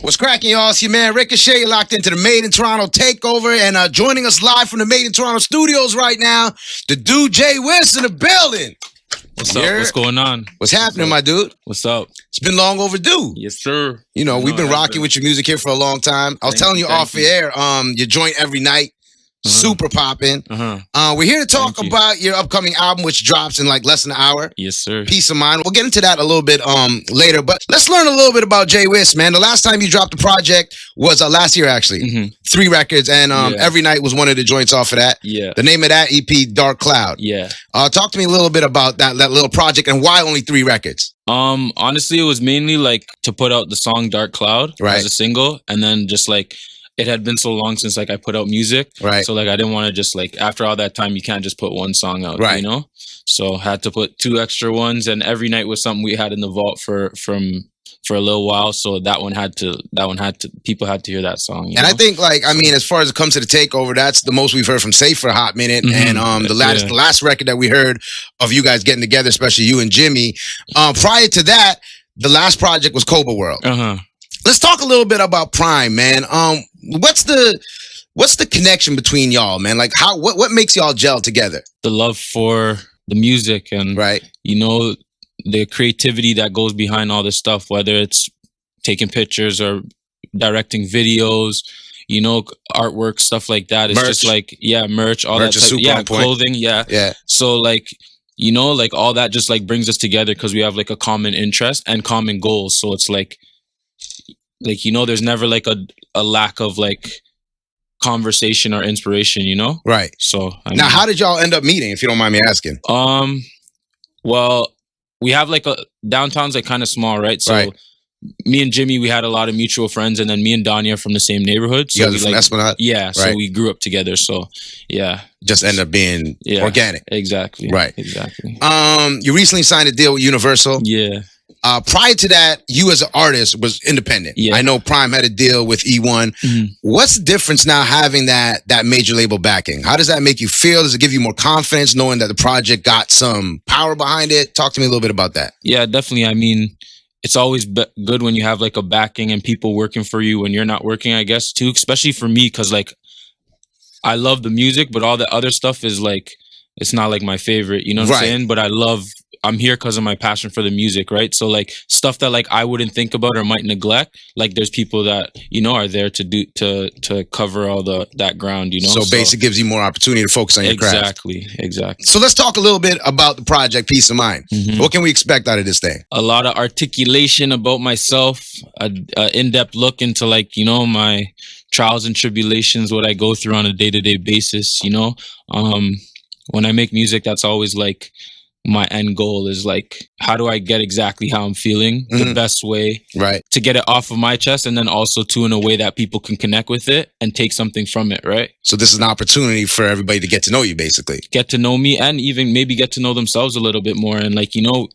What's cracking, y'all? It's your man Ricochet. You're locked into the Made in Toronto takeover, and joining us live from the Made in Toronto studios right now, the dude Jay Whiss in the building. What's up? What's going on? What's happening, my dude? What's up? It's been long overdue. Yes, sir. You know, we've been rocking with your music here for a long time. I was telling you off air, your joint every night. Super popping. We're here to talk about your upcoming album, which drops in like less than an hour. Yes, sir. Peace of Mind. We'll get into that a little bit later, but let's learn a little bit about Jay Whiss, man. The last time you dropped a project was last year, actually. 3 records, and Every Night was one of the joints off of that. Yeah. The name of that EP, Dark Cloud. Yeah. Talk to me a little bit about that little project and why only 3 records. Honestly, it was mainly like to put out the song Dark Cloud as a single, and then just like it had been so long since like I put out music. Right. So like I didn't want to just like after all that time you can't just put one song out. Right. You know? So had to put 2 extra ones, and Every Night was something we had in the vault for a little while. So that one had to people had to hear that song. You know? I think like, I mean, as far as it comes to the takeover, that's the most we've heard from Safe for a hot minute. And the last record that we heard of you guys getting together, especially you and Jimmy. Prior to that, the last project was Cobra World. Let's talk a little bit about Prime, man. What's the connection between y'all, man? Like what makes y'all gel together? The love for the music and you know, the creativity that goes behind all this stuff, whether it's taking pictures or directing videos, you know, artwork, stuff like that. It's just like, merch, all that type, clothing, So like, you know, like all that just like brings us together because we have like a common interest and common goals. So it's like, you know, there's never like a lack of like conversation or inspiration, you know? Right. So now, how did y'all end up meeting, if you don't mind me asking? Well, we have like downtown's like kind of small, right? So me and Jimmy, we had a lot of mutual friends, and then me and Danya from the same neighborhood. So you guys are from Esplanade? Yeah. So we grew up together. So yeah. Just ended up being organic. Exactly. Right. Exactly. You recently signed a deal with Universal. Yeah. Prior to that, you as an artist was independent. Yeah. I know Prime had a deal with E1. What's the difference now having that major label backing? How does that make you feel? Does it give you more confidence knowing that the project got some power behind it? Talk to me a little bit about that. Yeah, definitely. I mean, it's always good when you have like a backing and people working for you when you're not working, I guess, too. Especially for me, because like I love the music, but all the other stuff is like, it's not like my favorite, you know what I'm saying? But I'm here because of my passion for the music, right? So like stuff that like I wouldn't think about or might neglect, like there's people that, you know, are there to cover all that ground, you know? So basically gives you more opportunity to focus on your craft. Exactly. So let's talk a little bit about the project Peace of Mind. What can we expect out of this thing? A lot of articulation about myself, a in-depth look into like, you know, my trials and tribulations, what I go through on a day-to-day basis, you know? When I make music, that's always like my end goal is like, how do I get exactly how I'm feeling the best way to get it off of my chest, and then also too in a way that people can connect with it and take something from it, right? So this is an opportunity for everybody to get to know you, basically. Get to know me, and even maybe get to know themselves a little bit more. And like, you know,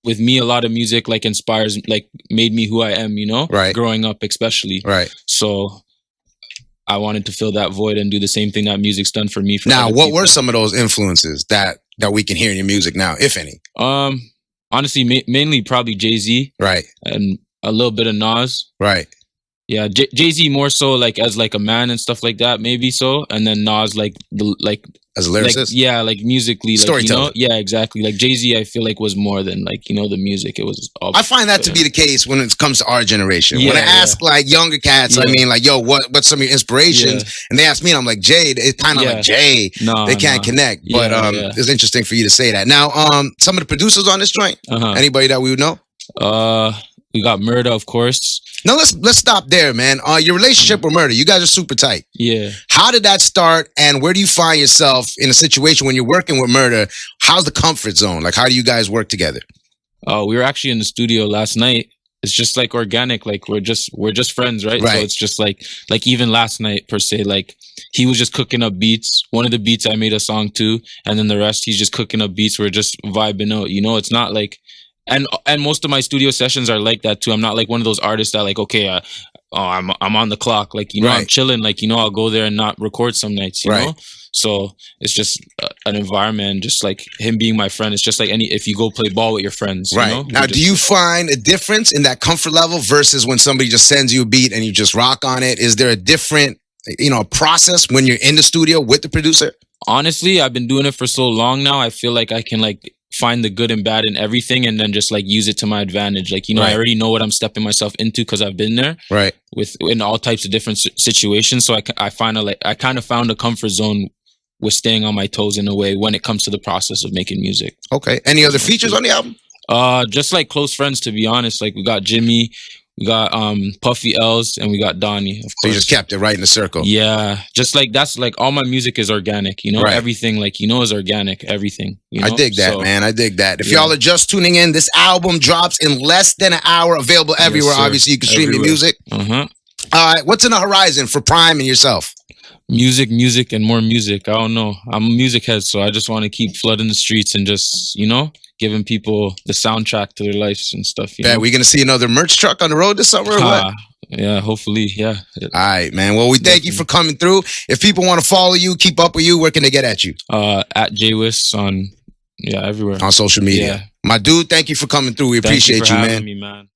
with me, a lot of music like inspires, like made me who I am, you know? Growing up especially. So I wanted to fill that void and do the same thing that music's done for me. Now, what were some of those influences that we can hear in your music now, if any? Honestly, mainly probably Jay-Z. And a little bit of Nas. Yeah, Jay-Z more so like as like a man and stuff like that, maybe so. And then Nas like as a lyricist? Like musically. Like, storytelling. You know? Yeah, exactly. Like Jay-Z, I feel like was more than like, you know, the music. It was all, I find that to be the case when it comes to our generation. When I ask like younger cats, I mean like, yo, what's some of your inspirations? And they ask me and I'm like, Jay, it's kind of like Jay. They can't connect. But it's interesting for you to say that. Now, some of the producers on this joint, anybody that we would know? We got Murda, of course. Now let's stop there, man. Your relationship with Murda, you guys are super tight. Yeah. How did that start, and where do you find yourself in a situation when you're working with Murda? How's the comfort zone? Like, how do you guys work together? We were actually in the studio last night. It's just like organic, like we're just friends, right? So it's just like even last night per se, like he was just cooking up beats. One of the beats I made a song to, and then the rest he's just cooking up beats. We're just vibing out, you know. It's not like. And most of my studio sessions are like that too. I'm not like one of those artists that like, okay, I'm on the clock. Like, you know, I'm chilling. Like, you know, I'll go there and not record some nights, you know? So it's just an environment, just like him being my friend. It's just like if you go play ball with your friends, you know? Now, do you find a difference in that comfort level versus when somebody just sends you a beat and you just rock on it? Is there a different, you know, process when you're in the studio with the producer? Honestly, I've been doing it for so long now. I feel like I can like find the good and bad in everything and then just like use it to my advantage. Like, you know, I already know what I'm stepping myself into because I've been there in all types of different situations. So I kind of found a comfort zone with staying on my toes in a way when it comes to the process of making music. Okay. Any other features on the album? Just like close friends, to be honest. Like we got Jimmy, we got Puffy Els, and we got Donnie, of course. So you just kept it right in the circle. Yeah. Just like that's like all my music is organic, you know? Everything like, you know, is organic. Everything. You know? I dig that, man. I dig that. If y'all are just tuning in, this album drops in less than an hour, available everywhere. Obviously, you can stream your music. All right. What's in the horizon for Prime and yourself? Music, and more music. I don't know. I'm a music head, so I just want to keep flooding the streets and just, you know, giving people the soundtrack to their lives and stuff. Yeah, we gonna see another merch truck on the road this summer or what? Yeah, hopefully, yeah. All right, man. Well, we thank you for coming through. If people want to follow you, keep up with you, where can they get at you? At Whiss on everywhere. On social media. My dude, thank you for coming through. We appreciate you, man. Me, man.